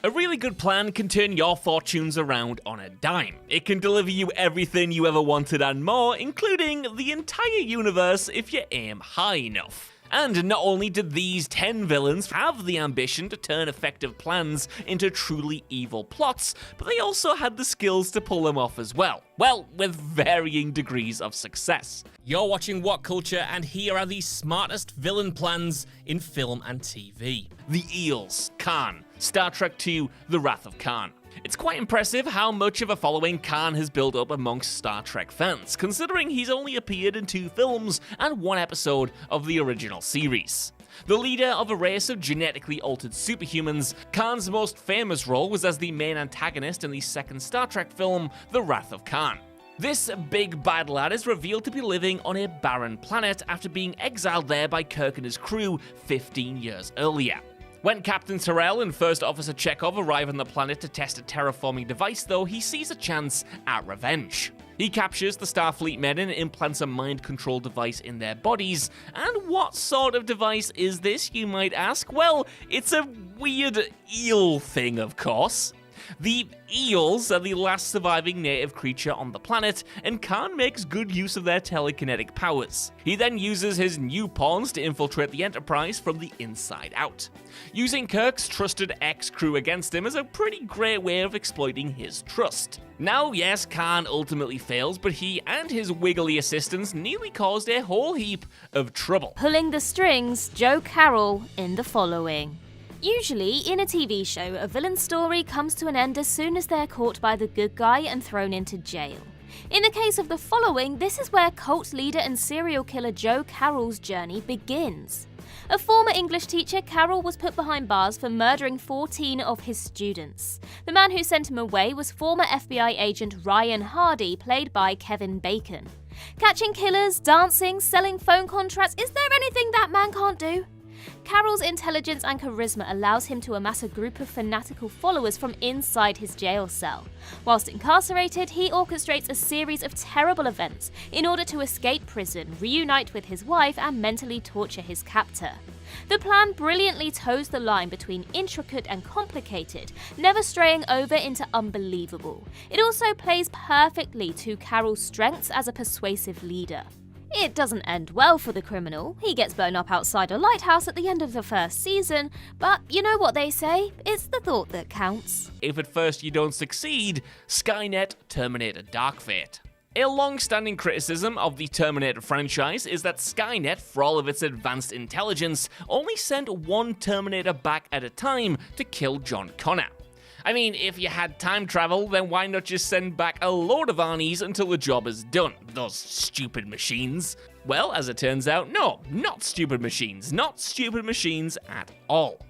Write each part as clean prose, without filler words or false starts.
A really good plan can turn your fortunes around on a dime. It can deliver you everything you ever wanted and more, including the entire universe if you aim high enough. And not only did these 10 villains have the ambition to turn effective plans into truly evil plots, but they also had the skills to pull them off as well. Well, with varying degrees of success. You're watching Whatculture, and here are the smartest villain plans in film and TV. The Eels, Khan, Star Trek II, The Wrath of Khan. It's quite impressive how much of a following Khan has built up amongst Star Trek fans, considering he's only appeared in 2 films and 1 episode of the original series. The leader of a race of genetically altered superhumans, Khan's most famous role was as the main antagonist in the 2nd Star Trek film, The Wrath of Khan. This big bad lad is revealed to be living on a barren planet after being exiled there by Kirk and his crew 15 years earlier. When Captain Terrell and First Officer Chekhov arrive on the planet to test a terraforming device, though, he sees a chance at revenge. He captures the Starfleet men and implants a mind control device in their bodies. And what sort of device is this, you might ask? Well, it's a weird eel thing, of course. The Eels are the last surviving native creature on the planet, and Khan makes good use of their telekinetic powers. He then uses his new pawns to infiltrate the Enterprise from the inside out. Using Kirk's trusted ex-crew against him is a pretty great way of exploiting his trust. Now, yes, Khan ultimately fails, but he and his wiggly assistants nearly caused a whole heap of trouble. Pulling the strings, Joe Carroll in the following. Usually, in a TV show, a villain's story comes to an end as soon as they're caught by the good guy and thrown into jail. In the case of the following, this is where cult leader and serial killer Joe Carroll's journey begins. A former English teacher, Carroll was put behind bars for murdering 14 of his students. The man who sent him away was former FBI agent Ryan Hardy, played by Kevin Bacon. Catching killers, dancing, selling phone contracts, is there anything that man can't do? Carroll's intelligence and charisma allows him to amass a group of fanatical followers from inside his jail cell. Whilst incarcerated, he orchestrates a series of terrible events in order to escape prison, reunite with his wife, and mentally torture his captor. The plan brilliantly toes the line between intricate and complicated, never straying over into unbelievable. It also plays perfectly to Carroll's strengths as a persuasive leader. It doesn't end well for the criminal. He gets blown up outside a lighthouse at the end of the first season, but you know what they say, it's the thought that counts. If at first you don't succeed, Skynet, Terminator, Dark Fate. A long-standing criticism of the Terminator franchise is that Skynet, for all of its advanced intelligence, only sent 1 Terminator back at a time to kill John Connor. I mean, if you had time travel, then why not just send back a load of Arnies until the job is done? Those stupid machines. Well, as it turns out, no, not stupid machines. Not stupid machines at all.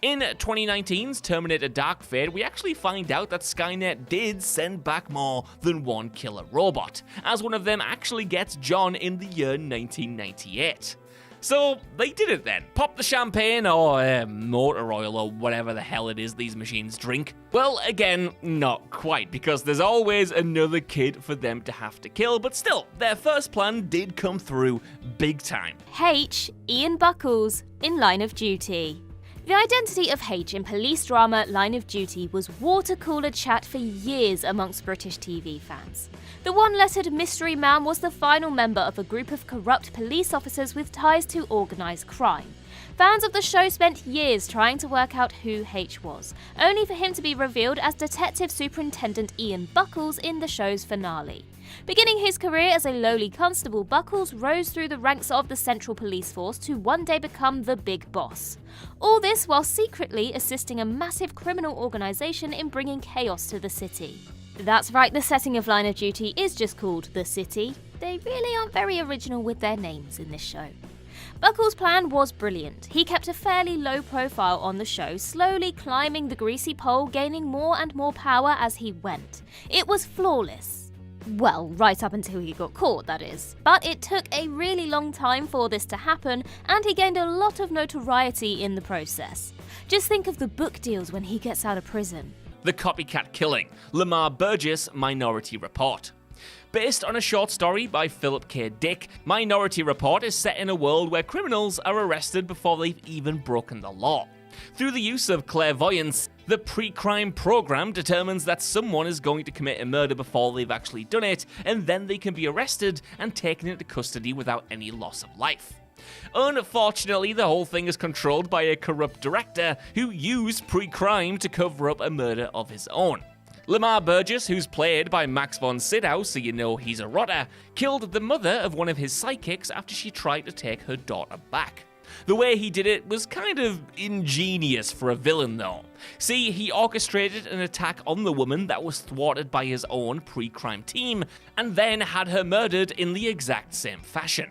In 2019's Terminator Dark Fate, we actually find out that Skynet did send back more than 1 killer robot, as one of them actually gets John in the year 1998. So they did it then. Pop the champagne or motor oil or whatever the hell it is these machines drink. Well, again, not quite, because there's always another kid for them to have to kill, but still, their first plan did come through big time. H. Ian Buckells in Line of Duty. The identity of H in police drama Line of Duty was water cooler chat for years amongst British TV fans. The one-lettered mystery man was the final member of a group of corrupt police officers with ties to organised crime. Fans of the show spent years trying to work out who H was, only for him to be revealed as Detective Superintendent Ian Buckells in the show's finale. Beginning his career as a lowly constable, Buckells rose through the ranks of the Central Police Force to one day become the big boss. All this while secretly assisting a massive criminal organisation in bringing chaos to the city. That's right, the setting of Line of Duty is just called The City. They really aren't very original with their names in this show. Buckells' plan was brilliant. He kept a fairly low profile on the show, slowly climbing the greasy pole, gaining more and more power as he went. It was flawless. Well, right up until he got caught, that is. But it took a really long time for this to happen, and he gained a lot of notoriety in the process. Just think of the book deals when he gets out of prison. The Copycat Killing, Lamar Burgess Minority Report. Based on a short story by Philip K. Dick, Minority Report is set in a world where criminals are arrested before they've even broken the law. Through the use of clairvoyance, the pre-crime program determines that someone is going to commit a murder before they've actually done it, and then they can be arrested and taken into custody without any loss of life. Unfortunately, the whole thing is controlled by a corrupt director who used pre-crime to cover up a murder of his own. Lamar Burgess, who's played by Max von Sydow, so you know he's a rotter, killed the mother of one of his psychics after she tried to take her daughter back. The way he did it was kind of ingenious for a villain though. See, he orchestrated an attack on the woman that was thwarted by his own pre-crime team, and then had her murdered in the exact same fashion.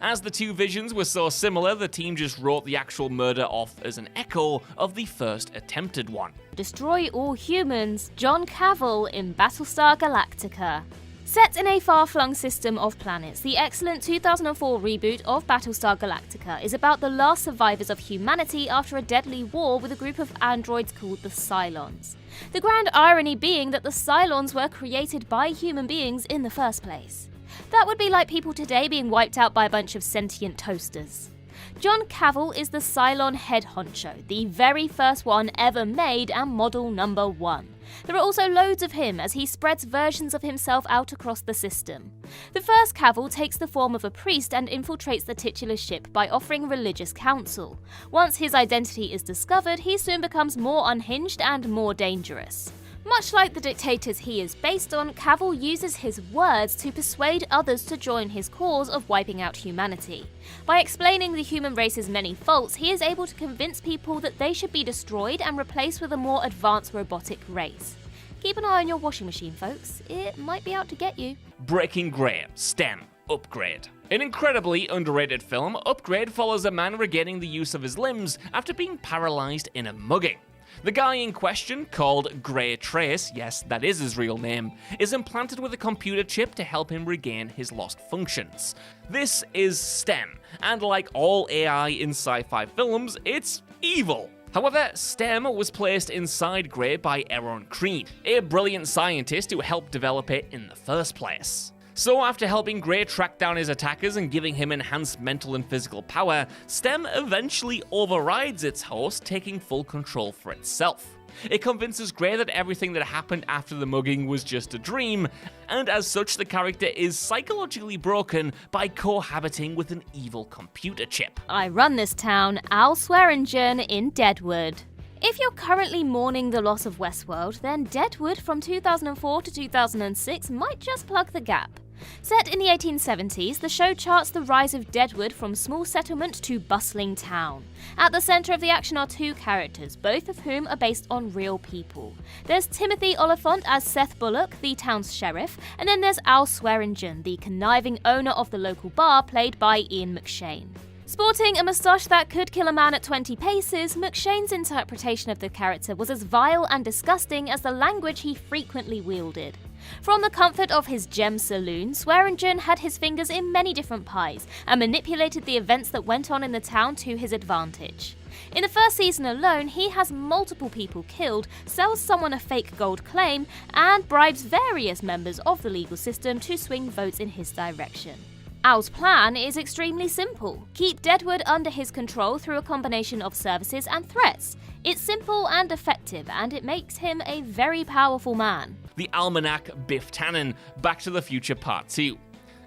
As the two visions were so similar, the team just wrote the actual murder off as an echo of the first attempted one. Destroy all humans, John Cavil in Battlestar Galactica. Set in a far-flung system of planets, the excellent 2004 reboot of Battlestar Galactica is about the last survivors of humanity after a deadly war with a group of androids called the Cylons. The grand irony being that the Cylons were created by human beings in the first place. That would be like people today being wiped out by a bunch of sentient toasters. John Cavil is the Cylon head honcho, the very first one ever made and model number 1. There are also loads of him as he spreads versions of himself out across the system. The first Cavil takes the form of a priest and infiltrates the titular ship by offering religious counsel. Once his identity is discovered, he soon becomes more unhinged and more dangerous. Much like the dictators he is based on, Cavil uses his words to persuade others to join his cause of wiping out humanity. By explaining the human race's many faults, he is able to convince people that they should be destroyed and replaced with a more advanced robotic race. Keep an eye on your washing machine, folks. It might be out to get you. Breaking Grey, STEM, Upgrade. An incredibly underrated film, Upgrade follows a man regaining the use of his limbs after being paralysed in a mugging. The guy in question, called Grey Trace, yes, that is his real name, is implanted with a computer chip to help him regain his lost functions. This is STEM, and like all AI in sci-fi films, it's evil. However, STEM was placed inside Grey by Aaron Creed, a brilliant scientist who helped develop it in the first place. So after helping Grey track down his attackers and giving him enhanced mental and physical power, STEM eventually overrides its host, taking full control for itself. It convinces Grey that everything that happened after the mugging was just a dream, and as such the character is psychologically broken by cohabiting with an evil computer chip. I run this town, Al Swearengen in Deadwood. If you're currently mourning the loss of Westworld, then Deadwood from 2004 to 2006 might just plug the gap. Set in the 1870s, the show charts the rise of Deadwood from small settlement to bustling town. At the centre of the action are two characters, both of whom are based on real people. There's Timothy Oliphant as Seth Bullock, the town's sheriff, and then there's Al Swearengen, the conniving owner of the local bar, played by Ian McShane. Sporting a moustache that could kill a man at 20 paces, McShane's interpretation of the character was as vile and disgusting as the language he frequently wielded. From the comfort of his gem saloon, Swearengen had his fingers in many different pies and manipulated the events that went on in the town to his advantage. In the first season alone, he has multiple people killed, sells someone a fake gold claim, and bribes various members of the legal system to swing votes in his direction. Al's plan is extremely simple. Keep Deadwood under his control through a combination of services and threats. It's simple and effective, and it makes him a very powerful man. The Almanac, Biff Tannen, Back to the Future Part 2.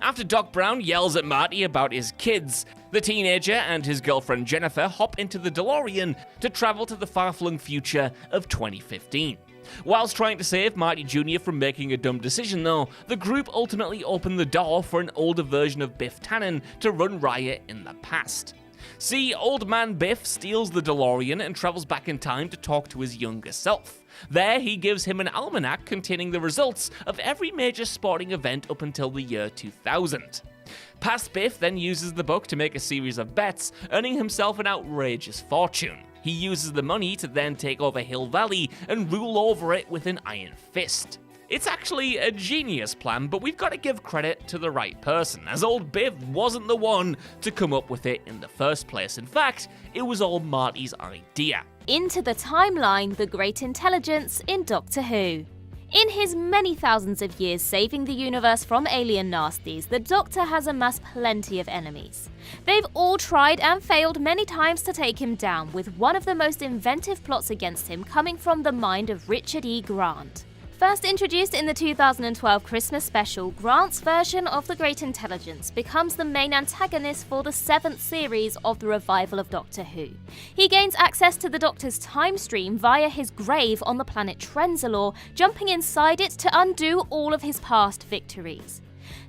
After Doc Brown yells at Marty about his kids, the teenager and his girlfriend Jennifer hop into the DeLorean to travel to the far-flung future of 2015. Whilst trying to save Marty Jr. from making a dumb decision though, the group ultimately opened the door for an older version of Biff Tannen to run riot in the past. See, old man Biff steals the DeLorean and travels back in time to talk to his younger self. There, he gives him an almanac containing the results of every major sporting event up until the year 2000. Past Biff then uses the book to make a series of bets, earning himself an outrageous fortune. He uses the money to then take over Hill Valley and rule over it with an iron fist. It's actually a genius plan, but we've got to give credit to the right person, as old Biff wasn't the one to come up with it in the first place. In fact, it was all Marty's idea. Into the timeline, the Great Intelligence in Doctor Who. In his many thousands of years saving the universe from alien nasties, the Doctor has amassed plenty of enemies. They've all tried and failed many times to take him down, with one of the most inventive plots against him coming from the mind of Richard E. Grant. First introduced in the 2012 Christmas special, Grant's version of the Great Intelligence becomes the main antagonist for the 7th series of the revival of Doctor Who. He gains access to the Doctor's time stream via his grave on the planet Trenzalore, jumping inside it to undo all of his past victories.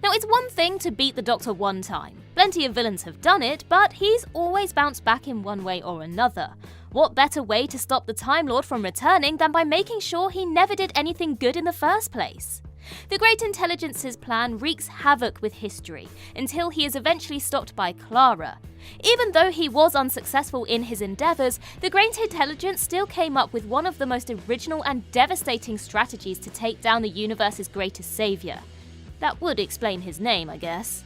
Now, it's one thing to beat the Doctor one time. Plenty of villains have done it, but he's always bounced back in one way or another. What better way to stop the Time Lord from returning than by making sure he never did anything good in the first place? The Great Intelligence's plan wreaks havoc with history, until he is eventually stopped by Clara. Even though he was unsuccessful in his endeavours, the Great Intelligence still came up with one of the most original and devastating strategies to take down the universe's greatest saviour. That would explain his name, I guess.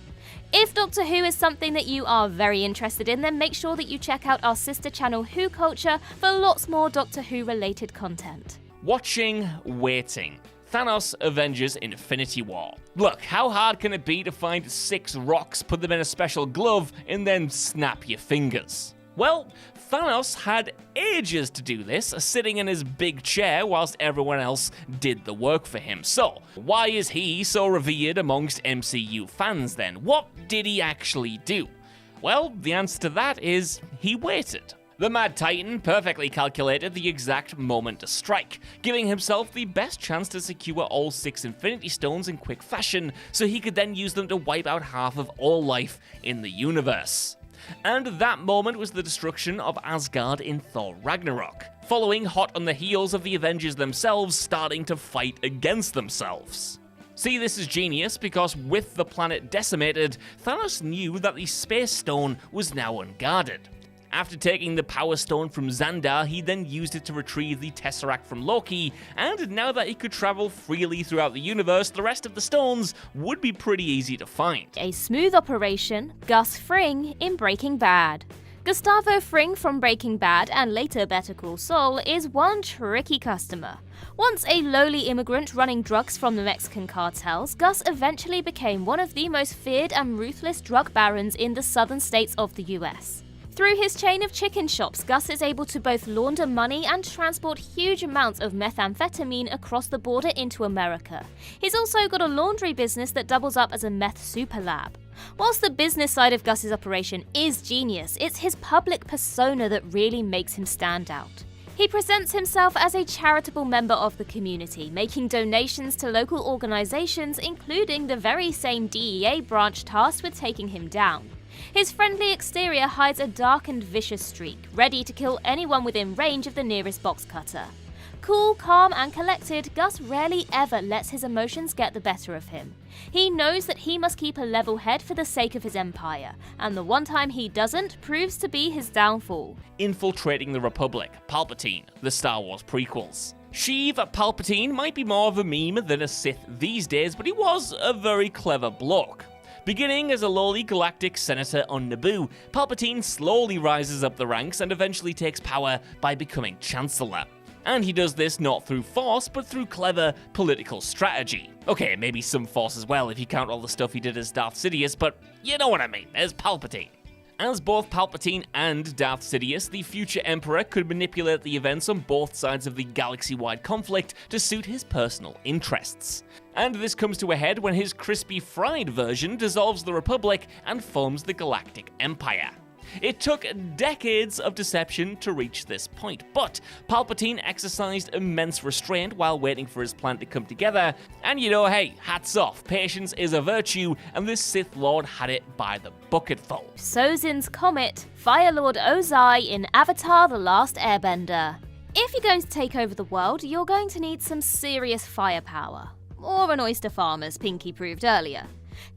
If Doctor Who is something that you are very interested in, then make sure that you check out our sister channel Whoculture for lots more Doctor Who related content. Watching, waiting. Thanos Avengers Infinity War. Look, how hard can it be to find 6 rocks, put them in a special glove, and then snap your fingers? Well, Thanos had ages to do this, sitting in his big chair whilst everyone else did the work for him. So, why is he so revered amongst MCU fans then? What did he actually do? Well, the answer to that is he waited. The Mad Titan perfectly calculated the exact moment to strike, giving himself the best chance to secure all 6 Infinity Stones in quick fashion, so he could then use them to wipe out half of all life in the universe. And that moment was the destruction of Asgard in Thor Ragnarok, following hot on the heels of the Avengers themselves starting to fight against themselves. See, this is genius because with the planet decimated, Thanos knew that the Space Stone was now unguarded. After taking the Power Stone from Xandar, he then used it to retrieve the Tesseract from Loki, and now that he could travel freely throughout the universe, the rest of the stones would be pretty easy to find. A smooth operation, Gus Fring in Breaking Bad. Gustavo Fring from Breaking Bad and later Better Call Saul is one tricky customer. Once a lowly immigrant running drugs from the Mexican cartels, Gus eventually became one of the most feared and ruthless drug barons in the southern states of the US. Through his chain of chicken shops, Gus is able to both launder money and transport huge amounts of methamphetamine across the border into America. He's also got a laundry business that doubles up as a meth super lab. Whilst the business side of Gus's operation is genius, it's his public persona that really makes him stand out. He presents himself as a charitable member of the community, making donations to local organisations, including the very same DEA branch tasked with taking him down. His friendly exterior hides a dark and vicious streak, ready to kill anyone within range of the nearest box cutter. Cool, calm and collected, Gus rarely ever lets his emotions get the better of him. He knows that he must keep a level head for the sake of his empire, and the one time he doesn't proves to be his downfall. Infiltrating the Republic, Palpatine, the Star Wars prequels. Sheev Palpatine might be more of a meme than a Sith these days, but he was a very clever bloke. Beginning as a lowly galactic senator on Naboo, Palpatine slowly rises up the ranks and eventually takes power by becoming Chancellor. And he does this not through force, but through clever political strategy. Okay, maybe some force as well if you count all the stuff he did as Darth Sidious, but you know what I mean, as Palpatine. As both Palpatine and Darth Sidious, the future Emperor could manipulate the events on both sides of the galaxy-wide conflict to suit his personal interests. And this comes to a head when his crispy fried version dissolves the Republic and forms the Galactic Empire. It took decades of deception to reach this point, but Palpatine exercised immense restraint while waiting for his plan to come together, and you know, hey, hats off, patience is a virtue, and this Sith Lord had it by the bucketful. Sozin's Comet, Fire Lord Ozai in Avatar: The Last Airbender. If you're going to take over the world, you're going to need some serious firepower. Or an oyster farm, as Pinky proved earlier.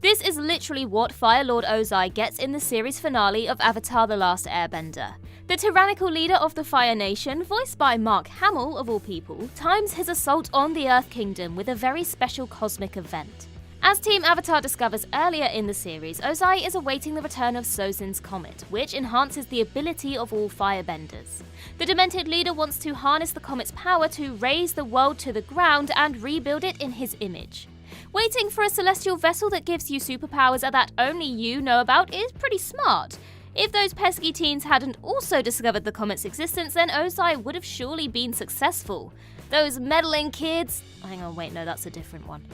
This is literally what Fire Lord Ozai gets in the series finale of Avatar: The Last Airbender. The tyrannical leader of the Fire Nation, voiced by Mark Hamill of all people, times his assault on the Earth Kingdom with a very special cosmic event. As Team Avatar discovers earlier in the series, Ozai is awaiting the return of Sozin's comet, which enhances the ability of all firebenders. The demented leader wants to harness the comet's power to raise the world to the ground and rebuild it in his image. Waiting for a celestial vessel that gives you superpowers that only you know about is pretty smart. If those pesky teens hadn't also discovered the comet's existence, then Ozai would have surely been successful. Those meddling kids... Hang on, wait, no, that's a different one.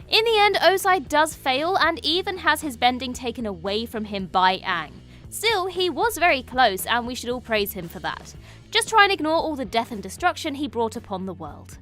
In the end, Ozai does fail and even has his bending taken away from him by Aang. Still, he was very close and we should all praise him for that. Just try and ignore all the death and destruction he brought upon the world.